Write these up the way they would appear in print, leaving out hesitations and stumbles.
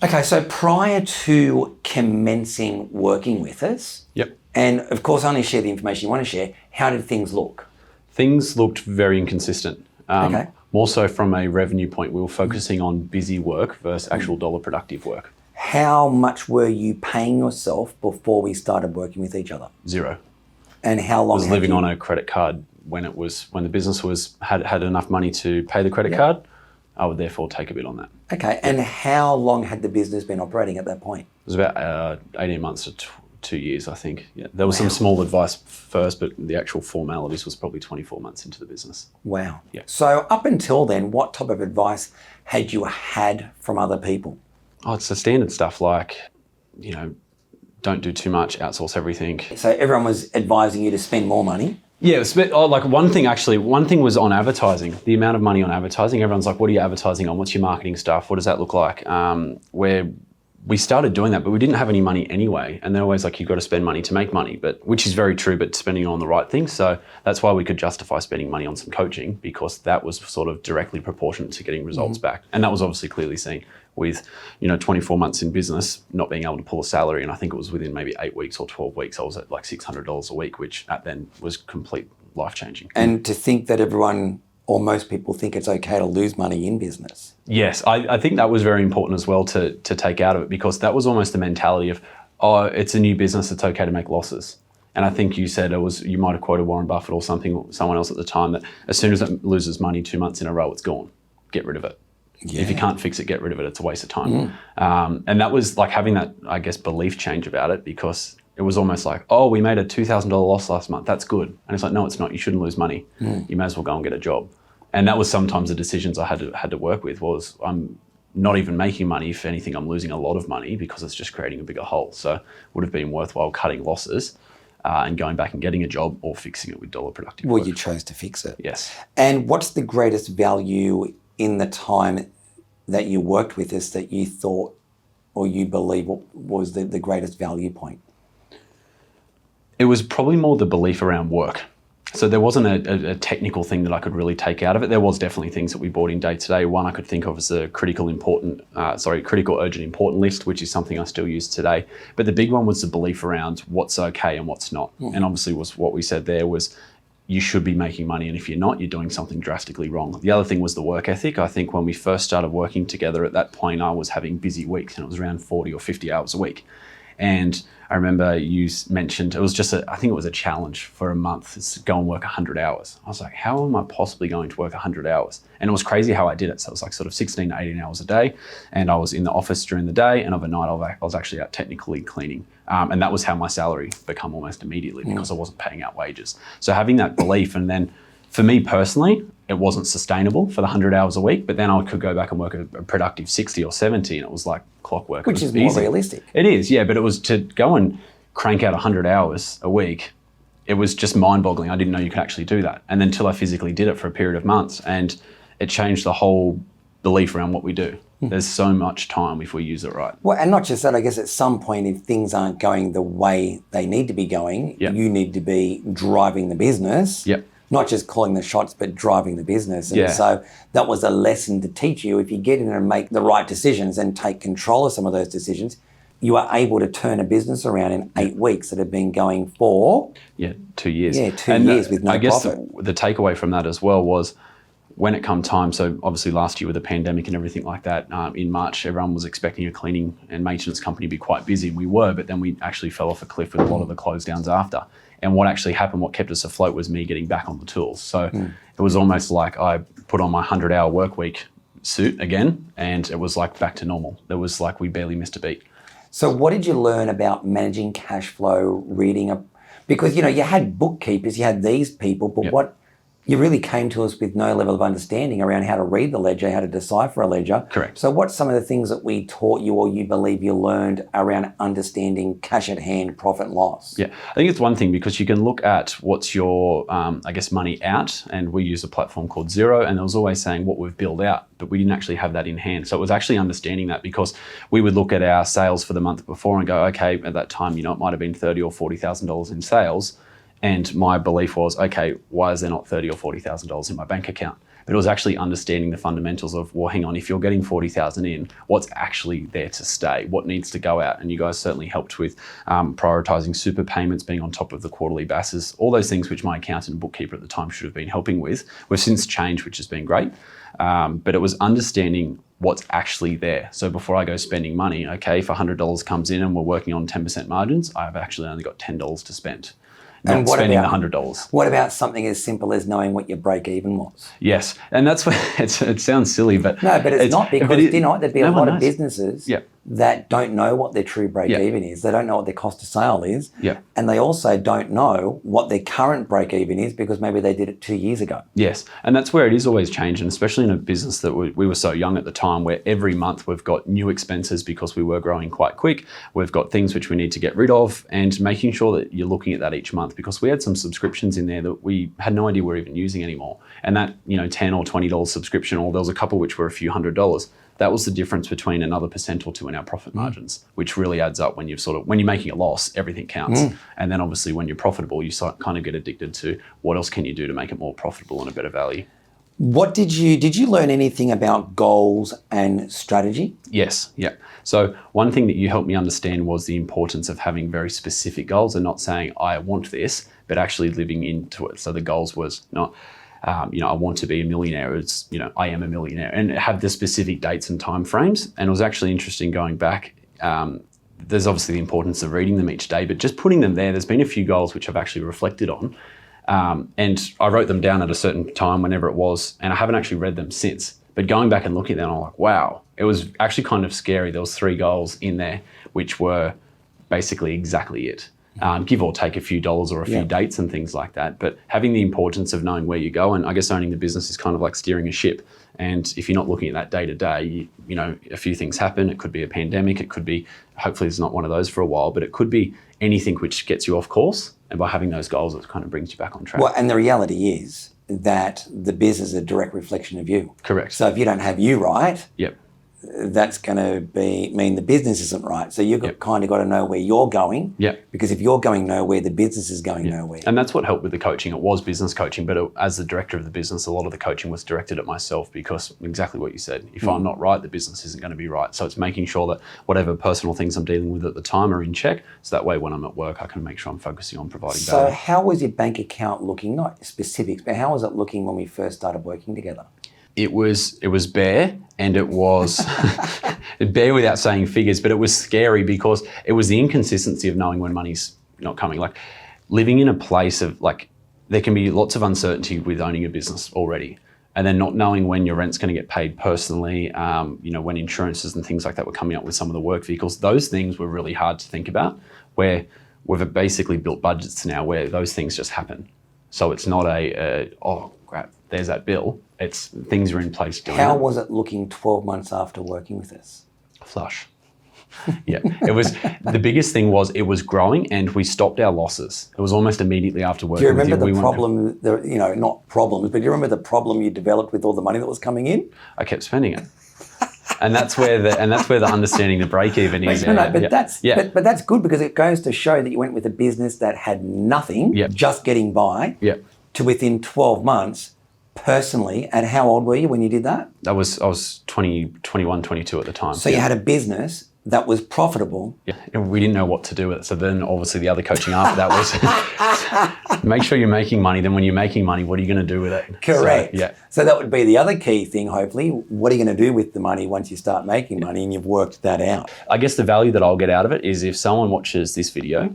Okay, so prior to commencing working with us, Yep. and of course only share the information you want to share, how did things look? Things looked very inconsistent. Okay. More so from a revenue point, we were focusing on busy work versus actual dollar productive work. How much were you paying yourself before we started working with each other? 0. And how long I was living on a credit card when the business had enough money to pay the credit card. I would therefore take a bit on that. Okay, and how long had the business been operating at that point? It was about 18 months to 2 years, I think. Yeah, there was some small advice first, but the actual formalities was probably 24 months into the business. Wow. Yeah. So up until then, what type of advice had you had from other people? Oh, it's the standard stuff like, don't do too much, outsource everything. So everyone was advising you to spend more money? Yeah, one thing was on advertising, the amount of money on advertising. Everyone's like, what are you advertising on? What's your marketing stuff? What does that look like? Where we started doing that, but we didn't have any money anyway. And they're always like, you've got to spend money to make money, which is very true, but spending on the right things. So that's why we could justify spending money on some coaching, because that was sort of directly proportionate to getting results back. And that was obviously clearly seen with, 24 months in business, not being able to pull a salary. And I think it was within maybe 8 weeks or 12 weeks, I was at like $600 a week, which at then was complete life-changing. And to think that everyone or most people think it's okay to lose money in business. Yes, I think that was very important as well to take out of it, because that was almost the mentality of, oh, it's a new business, it's okay to make losses. And I think you said you might have quoted Warren Buffett or someone else at the time, that as soon as it loses money 2 months in a row, it's gone. Get rid of it. Yeah. If you can't fix it, get rid of it. It's a waste of time. And that was like having that, I guess, belief change about it, because it was almost like, oh, we made a $2,000 loss last month. That's good. And it's like, no, it's not. You shouldn't lose money. You may as well go and get a job. And that was sometimes the decisions I had to work with, was I'm not even making money. If anything, I'm losing a lot of money because it's just creating a bigger hole. So it would have been worthwhile cutting losses and going back and getting a job, or fixing it with dollar productive work. Well, you chose to fix it. Yes. And what's the greatest value in the time that you worked with us that you thought or you believe was the greatest value point? It was probably more the belief around work. So there wasn't a technical thing that I could really take out of it. There was definitely things that we bought in day to day. One I could think of as a critical, urgent, important list, which is something I still use today. But the big one was the belief around what's okay and what's not. And obviously was what we said there was, you should be making money, and if you're not, you're doing something drastically wrong. The other thing was the work ethic. I think when we first started working together, at that point, I was having busy weeks, and it was around 40 or 50 hours a week. And I remember you mentioned, it was just I think it was a challenge for a month, is to go and work 100 hours. I was like, how am I possibly going to work 100 hours? And it was crazy how I did it. So it was like sort of 16 to 18 hours a day. And I was in the office during the day, and overnight I was actually out technically cleaning. And that was how my salary become almost immediately, because I wasn't paying out wages. So having that belief, and then for me personally, it wasn't sustainable for the 100 hours a week, but then I could go back and work a productive 60 or 70, and it was like clockwork. Which is more realistic. It is, yeah, but it was to go and crank out 100 hours a week, it was just mind-boggling. I didn't know you could actually do that. And then until I physically did it for a period of months, and it changed the whole belief around what we do. There's so much time if we use it right. Well, and not just that, I guess at some point, if things aren't going the way they need to be going, you need to be driving the business. Yep. Not just calling the shots, but driving the business. And so that was a lesson to teach you. If you get in and make the right decisions and take control of some of those decisions, you are able to turn a business around in 8 weeks that have been going for 2 years. Yeah, 2 years with no profit. I guess the takeaway from that as well was, when it come time, so obviously last year with the pandemic and everything like that, in March, everyone was expecting a cleaning and maintenance company to be quite busy, and we were, but then we actually fell off a cliff with a lot of the close downs after. And what actually happened, what kept us afloat, was me getting back on the tools. So it was almost like I put on my 100-hour work week suit again, and it was like back to normal. It was like we barely missed a beat. So what did you learn about managing cash flow, because, you had bookkeepers, you had these people, but what you really came to us with no level of understanding around how to read the ledger, how to decipher a ledger. Correct. So what's some of the things that we taught you, or you believe you learned around understanding cash at hand, profit and loss? Yeah, I think it's one thing, because you can look at what's your, money out, and we use a platform called Xero, and it was always saying what we've billed out, but we didn't actually have that in hand. So it was actually understanding that, because we would look at our sales for the month before and go, okay, at that time, it might have been $30,000 or $40,000 in sales. And my belief was, okay, why is there not $30,000 or $40,000 in my bank account? But it was actually understanding the fundamentals of, well, hang on, if you're getting 40,000 in, what's actually there to stay? What needs to go out? And you guys certainly helped with prioritizing super payments, being on top of the quarterly BASs, all those things which my accountant and bookkeeper at the time should have been helping with. We've since changed, which has been great. But it was understanding what's actually there. So before I go spending money, okay, if $100 comes in and we're working on 10% margins, I've actually only got $10 to spend. Not spending the $100. What about something as simple as knowing what your break even was? Yes, and that's where it sounds silly, but no, but it's not, because you know there'd be a lot of businesses Yep. that don't know what their true break even is. They don't know what their cost of sale is, and they also don't know what their current break even is because maybe they did it 2 years ago. Yes, and that's where it is always changing, especially in a business that we were so young at the time, where every month we've got new expenses because we were growing quite quick. We've got things which we need to get rid of, and making sure that you're looking at that each month, because we had some subscriptions in there that we had no idea we're even using anymore. And that, $10 or $20 subscription, or there was a couple which were a few $100s. That was the difference between another % or two in our profit margins, which really adds up when when you're making a loss, everything counts. And then obviously when you're profitable, you kind of get addicted to what else can you do to make it more profitable and a better value. What did you learn anything about goals and strategy? Yes, yeah. So one thing that you helped me understand was the importance of having very specific goals and not saying, I want this, but actually living into it. So the goals was not, I want to be a millionaire. It's, I am a millionaire, and have the specific dates and time frames. And it was actually interesting going back. There's obviously the importance of reading them each day, but just putting them there, there's been a few goals which I've actually reflected on. And I wrote them down at a certain time, whenever it was, and I haven't actually read them since. But going back and looking at them, I'm like, wow, it was actually kind of scary. There was 3 goals in there, which were basically exactly it. Give or take a few dollars or a few dates and things like that. But having the importance of knowing where you go, and I guess owning the business is kind of like steering a ship. And if you're not looking at that day to day, a few things happen. It could be a pandemic. It could be, hopefully it's not one of those for a while, but it could be anything which gets you off course. And by having those goals, it kind of brings you back on track. Well, and the reality is that the business is a direct reflection of you. Correct. So if you don't have you right, yep, that's going to mean the business isn't right. So you've kind of got to know where you're going. Yeah. Because if you're going nowhere, the business is going nowhere. And that's what helped with the coaching. It was business coaching, but as the director of the business, a lot of the coaching was directed at myself, because exactly what you said. If I'm not right, the business isn't going to be right. So it's making sure that whatever personal things I'm dealing with at the time are in check. So that way, when I'm at work, I can make sure I'm focusing on providing value. So how was your bank account looking? Not specifics, but how was it looking when we first started working together? It was bare, and it was bare without saying figures, but it was scary because it was the inconsistency of knowing when money's not coming. Like living in a place of there can be lots of uncertainty with owning a business already, and then not knowing when your rent's going to get paid personally, when insurances and things like that were coming up with some of the work vehicles. Those things were really hard to think about, where we've basically built budgets now where those things just happen. So it's not oh crap, there's that bill. It's things are in place doing How was it looking 12 months after working with us? Flush. Yeah, it was, the biggest thing was it was growing, and we stopped our losses. It was almost immediately after working with you. Do you remember the problem, not problems, but do you remember the problem you developed with all the money that was coming in? I kept spending it. And that's where the understanding the break even is. But that's good, because it goes to show that you went with a business that had nothing, just getting by, to within 12 months, personally. And how old were you when you did that? I was 20, 21, 22 at the time. So you had a business that was profitable. Yeah, and we didn't know what to do with it. So then obviously the other coaching after that was make sure you're making money. Then when you're making money, what are you going to do with it? Correct. So, so that would be the other key thing, hopefully. What are you going to do with the money once you start making money and you've worked that out? I guess the value that I'll get out of it is if someone watches this video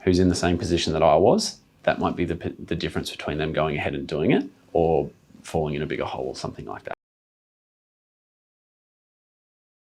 who's in the same position that I was, that might be the difference between them going ahead and doing it or falling in a bigger hole or something like that.